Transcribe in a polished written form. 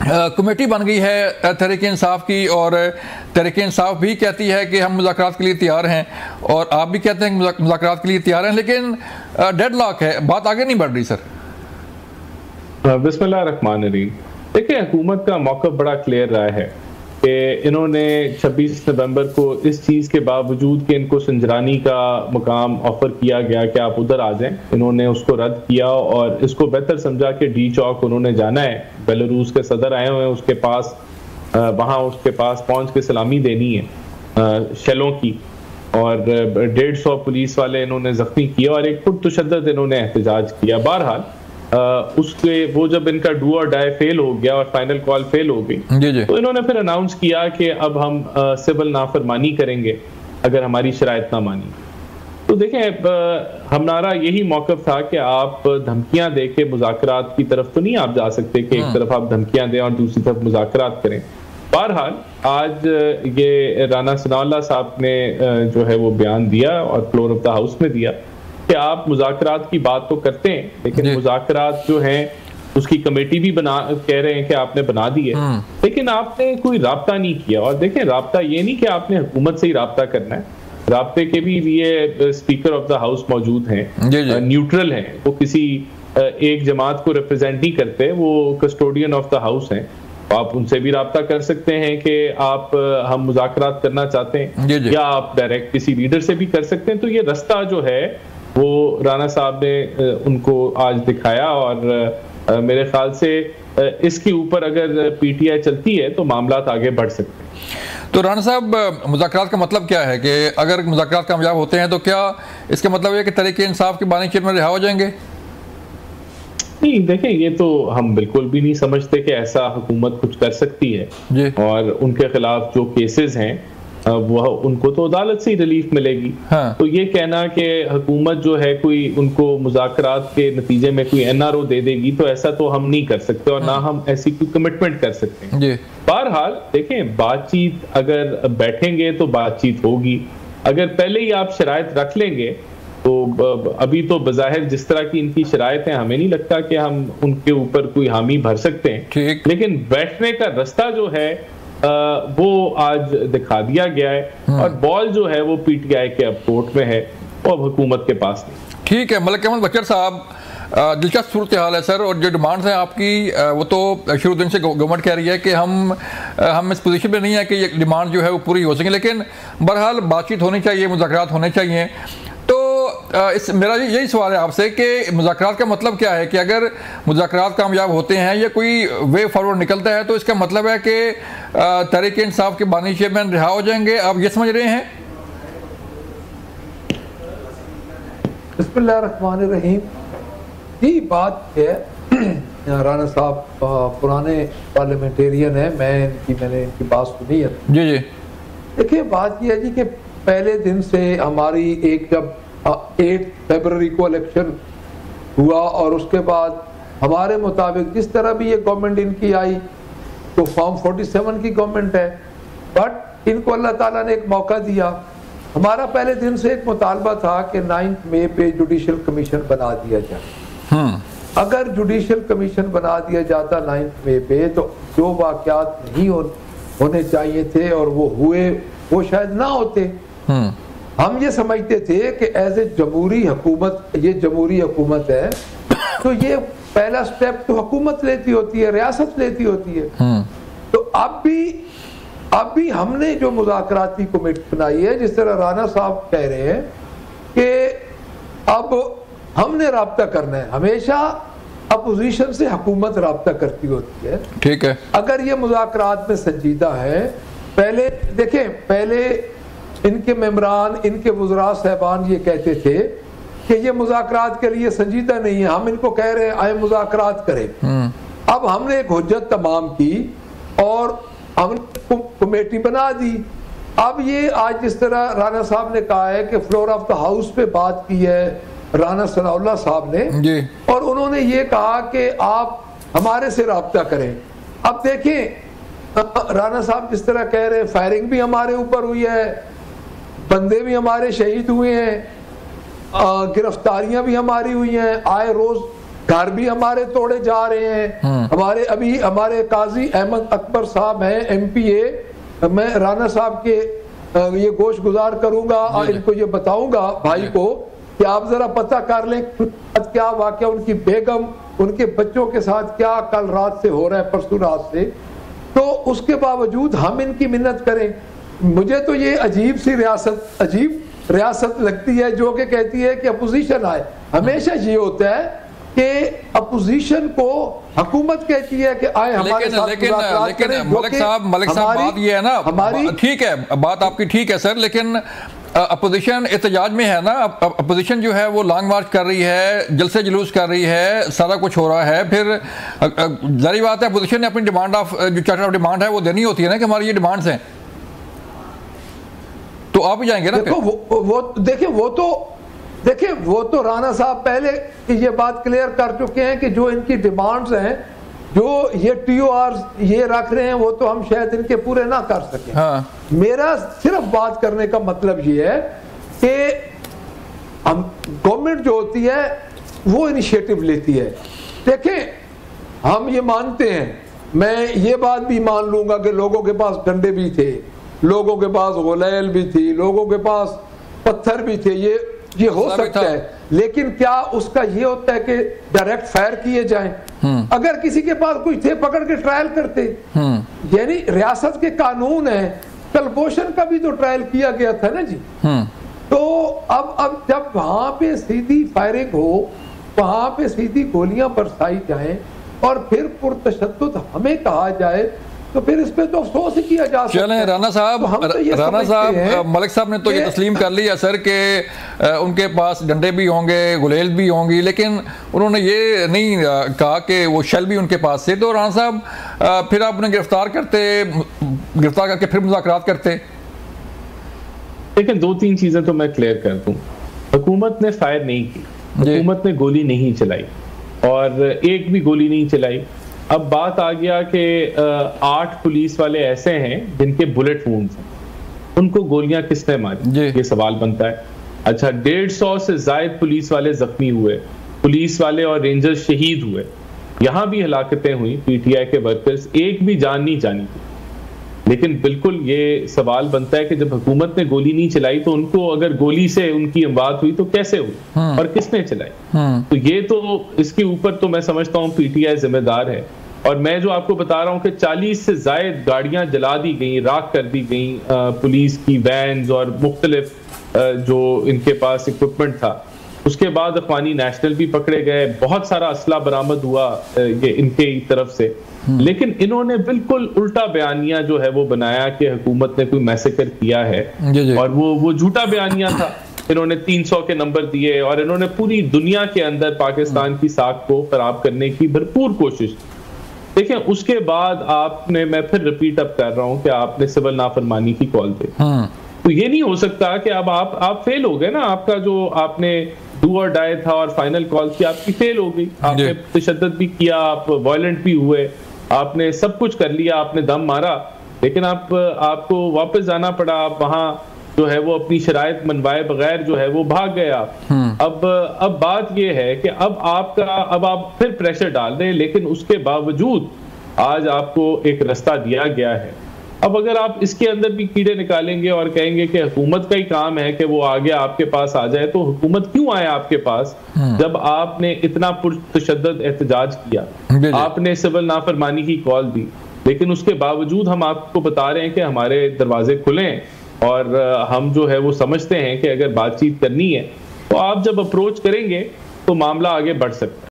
Committee बन गई है तहरीक इंसाफ की, और तहरीक इंसाफ भी कहती है कि हम मुज़ाकरात के लिए तैयार हैं, और आप भी कहते हैं कि मुज़ाकरात के लिए तैयार हैं, लेकिन डेडलॉक है, बात आगे नहीं बढ़ रही सर। बिस्मिल्लाहिर्रहमानिर्रहीम। देखिए, हुकूमत का मौक़िफ़ बड़ा क्लियर रहा है कि इन्होंने 26 नवंबर को इस चीज़ के बावजूद कि इनको संजरानी का मुकाम ऑफ़र किया गया कि आप उधर आ जाएं, इन्होंने उसको रद्द किया और इसको बेहतर समझा कि डी चौक उन्होंने जाना है। बेलारूस के सदर आए हुए हैं, उसके पास वहाँ उसके पास पहुँच के सलामी देनी है शेलों की, और 150 पुलिस वाले इन्होंने ज़ख्मी किया और एक पुरतशद्दद इन्होंने एहतजाज किया। बहरहाल उसके वो जब इनका डू और डाई फेल हो गया और फाइनल कॉल फेल हो गई, तो इन्होंने फिर अनाउंस किया कि अब हम सिविल नाफरमानी करेंगे अगर हमारी शराइत ना मानी। तो देखें, हमारा यही मौक़िफ़ था कि आप धमकियां दे के मुज़ाकरात की तरफ तो नहीं आप जा सकते कि एक तरफ आप धमकियां दें और दूसरी तरफ मुज़ाकरात करें। बहरहाल आज ये राना सनाउल्लाह साहब ने जो है वो बयान दिया और फ्लोर ऑफ द हाउस में दिया कि आप मुज़ाकरात की बात तो करते हैं, लेकिन मुज़ाकरात जो हैं उसकी कमेटी भी कह रहे हैं कि आपने बना दी है, लेकिन आपने कोई राब्ता नहीं किया। और देखें, राब्ता ये नहीं कि आपने हुकूमत से ही राब्ता करना है, राब्ते के भी ये स्पीकर ऑफ द हाउस मौजूद हैं, न्यूट्रल हैं, वो किसी एक जमात को रिप्रेजेंट नहीं करते, वो कस्टोडियन ऑफ द हाउस हैं। आप उनसे भी राब्ता कर सकते हैं कि आप हम मुज़ाकरात करना चाहते हैं, या आप डायरेक्ट किसी लीडर से भी कर सकते हैं। तो ये रास्ता जो है वो राना साहब ने उनको आज दिखाया, और मेरे ख्याल से इसके ऊपर अगर पीटीआई चलती है तो मामला आगे बढ़ सकते हैं। तो राना साहब, मुज़ाकरात का मतलब क्या है कि अगर मुज़ाकरात कामयाब होते हैं तो क्या इसका मतलब है कि तहरीक इंसाफ के बानी चेयरमैन रिहा हो जाएंगे? नहीं, देखें, ये तो हम बिल्कुल भी नहीं समझते कि ऐसा हुकूमत कुछ कर सकती है, और उनके खिलाफ जो केसेस हैं वह उनको तो अदालत से ही रिलीफ मिलेगी। तो ये कहना कि हुकूमत जो है कोई उनको मुज़ाकरात के नतीजे में कोई एनआरओ दे देगी, तो ऐसा तो हम नहीं कर सकते, और ना हम ऐसी कोई कमिटमेंट कर सकते हैं। बहरहाल देखें, बातचीत अगर बैठेंगे तो बातचीत होगी। अगर पहले ही आप शराइत रख लेंगे तो अभी तो बज़ाहिर जिस तरह की इनकी शराइत है, हमें नहीं लगता कि हम उनके ऊपर कोई हामी भर सकते हैं, लेकिन बैठने का रास्ता जो है वो आज दिखा दिया गया है, और बॉल जो है वो पीटीआई के अब कोर्ट में है और हुकूमत के पास नहीं। ठीक है, मलिक अहमद बचर साहब, दिलचस्प सूरत हाल है सर, और जो डिमांड्स हैं आपकी वो तो शुरू दिन से गवर्नमेंट कह रही है कि हम इस पोजीशन में नहीं है कि ये डिमांड जो है वो पूरी हो सके, लेकिन बहरहाल बातचीत होनी चाहिए, मुज़ाकरात होने चाहिए। तो मेरा यही सवाल है आपसे कि मुज़ाकरात का मतलब क्या है, कि अगर मुज़ाकरात कामयाब होते हैं या कोई वे फॉरवर्ड निकलता है तो इसका मतलब है कि तहरीक इंसाफ के बानी चेयरमैन रिहा हो जाएंगे, आप ये समझ रहे हैं? बिस्मिल्लाहिर्रहमानिर्रहीम। जी, बात है राना साहब पुराने पार्लियामेंटेरियन है, मैंने इनकी बात सुनी है। जी जी। देखिए, बात यह है जी कि पहले दिन से हमारी जब 8 फरवरी को इलेक्शन हुआ और उसके बाद हमारे मुताबिक जिस तरह भी ये गवर्नमेंट इनकी आई तो फॉर्म 47 की गवर्नमेंट है, बट इनको अल्लाह ताला ने एक मौका दिया। हमारा पहले दिन से एक मुतालबा था कि 9 मई पे जुडिशल कमीशन बना दिया जाए। अगर जुडिशल कमीशन बना दिया जाता 9 मई पे तो जो वाक़यात नहीं होने चाहिए थे और वो हुए, वो शायद ना होते। हम ये समझते थे कि एज ए जमहूरी हुकूमत, ये जमहूरी हुकूमत है तो ये पहला स्टेप तो हुकूमत लेती होती है, रियासत लेती होती है। तो अब भी हमने जो मुज़ाकराती कमेटी बनाई है, जिस तरह राना साहब कह रहे हैं कि अब हमने राब्ता करना है, हमेशा अपोजिशन से हुकूमत राब्ता करती होती है। ठीक है, अगर ये मुज़ाकरात में संजीदा है, पहले देखें, पहले इनके मेंबरान, इनके वज़रा साहबान ये कहते थे कि ये मुज़ाकरात के लिए संजीदा नहीं है, हम इनको कह रहे हैं आए मुज़ाकरात करें। अब हमने एक हुज्जत तमाम की और हमने कमेटी बना दी। अब ये आज जिस तरह राना साहब ने कहा है कि फ्लोर ऑफ द हाउस पे बात की है राना सनाउल्लाह साहब ने, और उन्होंने ये कहा कि आप हमारे से राब्ता करें। अब देखें, राना साहब जिस तरह कह रहे हैं, फायरिंग भी हमारे ऊपर हुई है, बंदे भी हमारे शहीद हुए हैं, गिरफ्तारियां भी हमारी हुई हैं, आए रोज घर भी हमारे तोड़े जा रहे हैं। हमारे काजी अहमद अकबर साहब हैं MPA, मैं राना साहब के ये गोश गुजार करूंगा और इनको ये बताऊंगा भाई को कि आप जरा पता कर लें क्या वाकया उनकी बेगम उनके बच्चों के साथ क्या कल रात से हो रहा है, परसों रात से। तो उसके बावजूद हम इनकी मिन्नत करें। मुझे तो ये अजीब रियासत लगती है जो कि कहती है कि अपोजिशन आए। हमेशा ये होता है कि अपोजिशन को हुकूमत कहती है कि आए हमारे साथ। लेकिन मलिक साहब बात ये है ना, हमारी ठीक है, बात आपकी ठीक है सर, लेकिन अपोजिशन एहतजाज में है ना। अपोजिशन जो है वो लॉन्ग मार्च कर रही है, जलसे जुलूस कर रही है, सारा कुछ हो रहा है। फिर जारी बात है अपोजिशन ने अपनी डिमांड जो चार्टर ऑफ डिमांड है वो देनी होती है ना कि हमारी ये डिमांड्स हैं, तो आप भी जाएंगे ना। देखो वो तो राना साहब पहले ये बात क्लियर कर चुके हैं कि जो इनकी डिमांड्स हैं, जो ये TOR ये रख रहे हैं, वो तो हम शायद इनके पूरे ना कर सकें। हाँ। मेरा सिर्फ बात करने का मतलब ये है कि हम गवर्नमेंट जो होती है वो इनिशिएटिव लेती है। देखें, हम ये मानते हैं, मैं ये बात भी मान लूंगा कि लोगों के पास डंडे भी थे, लोगों के पास गुलैल भी थी, लोगों के पास पत्थर भी थे, ये हो सकता है। लेकिन क्या उसका ये होता है कि डायरेक्ट फायर किए जाएं? अगर किसी के पास कुछ थे पकड़ के ट्रायल करते। यानी रियासत के कानून है, कलभूषण का भी तो ट्रायल किया गया था ना जी। तो अब जब वहां पे सीधी फायरिंग हो, वहां पे सीधी गोलियां बरसाई जाएं और फिर पुरतशद्दुद हमें कहा जाए, तो फिर इस पे तो अफसोस ही किया जा सकता है। चलें राना साहब, मलिक साहब ने तो ये तस्लीम कर लिया सर कि उनके पास डंडे भी होंगे, गुलेल भी होंगी, लेकिन उन्होंने ये नहीं कहा कि वो शेल भी उनके पास थे। तो राना साहब फिर आप उन्हें गिरफ्तार करके फिर मुज़ाकरात करते। लेकिन 2-3 चीजें तो मैं क्लियर कर दूं। हुकूमत ने फायर नहीं की, हुकूमत ने गोली नहीं चलाई और एक भी गोली नहीं चलाई। अब बात आ गया कि 8 पुलिस वाले ऐसे हैं जिनके बुलेट वुंड्स हैं, उनको गोलियां किसने मारी, ये सवाल बनता है। अच्छा, 150 से ज्यादा पुलिस वाले जख्मी हुए, पुलिस वाले और रेंजर्स शहीद हुए, यहां भी हलाकतें हुई, PTI के वर्कर्स, एक भी जान नहीं जानी थी। लेकिन बिल्कुल ये सवाल बनता है कि जब हुकूमत ने गोली नहीं चलाई तो उनको अगर गोली से उनकी अमवात हुई तो कैसे हुई और किसने चलाई? तो ये तो इसके ऊपर तो मैं समझता हूँ PTI जिम्मेदार है। और मैं जो आपको बता रहा हूँ कि 40 से ज्यादा गाड़ियां जला दी गई, राख कर दी गई, पुलिस की वैन्स और मुख्तलिफ जो इनके पास इक्विपमेंट था। उसके बाद अफगानी नेशनल भी पकड़े गए, बहुत सारा असला बरामद हुआ ये इनके तरफ से। लेकिन इन्होंने बिल्कुल उल्टा बयानिया जो है वो बनाया कि हुकूमत ने कोई मैसेकर किया है, और वो झूठा बयानिया था। इन्होंने 300 के नंबर दिए और इन्होंने पूरी दुनिया के अंदर पाकिस्तान की साख को खराब करने की भरपूर कोशिश की। देखिए, उसके बाद आपने, मैं फिर रिपीट अप कर रहा हूं कि आपने सिविल नाफरमानी की कॉल दी। तो ये नहीं हो सकता कि अब आप फेल हो गए ना। आपका जो आपने डू और डाई था और फाइनल कॉल की, आपकी फेल हो गई। आपने तशद्दुद भी किया, आप वायलेंट भी हुए, आपने सब कुछ कर लिया, आपने दम मारा, लेकिन आपको वापस जाना पड़ा। आप वहां जो है वो अपनी शराइत मनवाए बगैर जो है वो भाग गए आप। अब बात ये है कि अब आप फिर प्रेशर डाल रहे हैं, लेकिन उसके बावजूद आज आपको एक रास्ता दिया गया है। अब अगर आप इसके अंदर भी कीड़े निकालेंगे और कहेंगे कि हुकूमत का ही काम है कि वो आगे आपके पास आ जाए, तो हुकूमत क्यों आए आपके पास जब आपने इतना पुरतशद्दुद एहतजाज किया, आपने सिविल नाफरमानी की कॉल दी, लेकिन उसके बावजूद हम आपको बता रहे हैं कि हमारे दरवाजे खुले और हम जो है वो समझते हैं कि अगर बातचीत करनी है तो आप जब अप्रोच करेंगे तो मामला आगे बढ़ सकता है।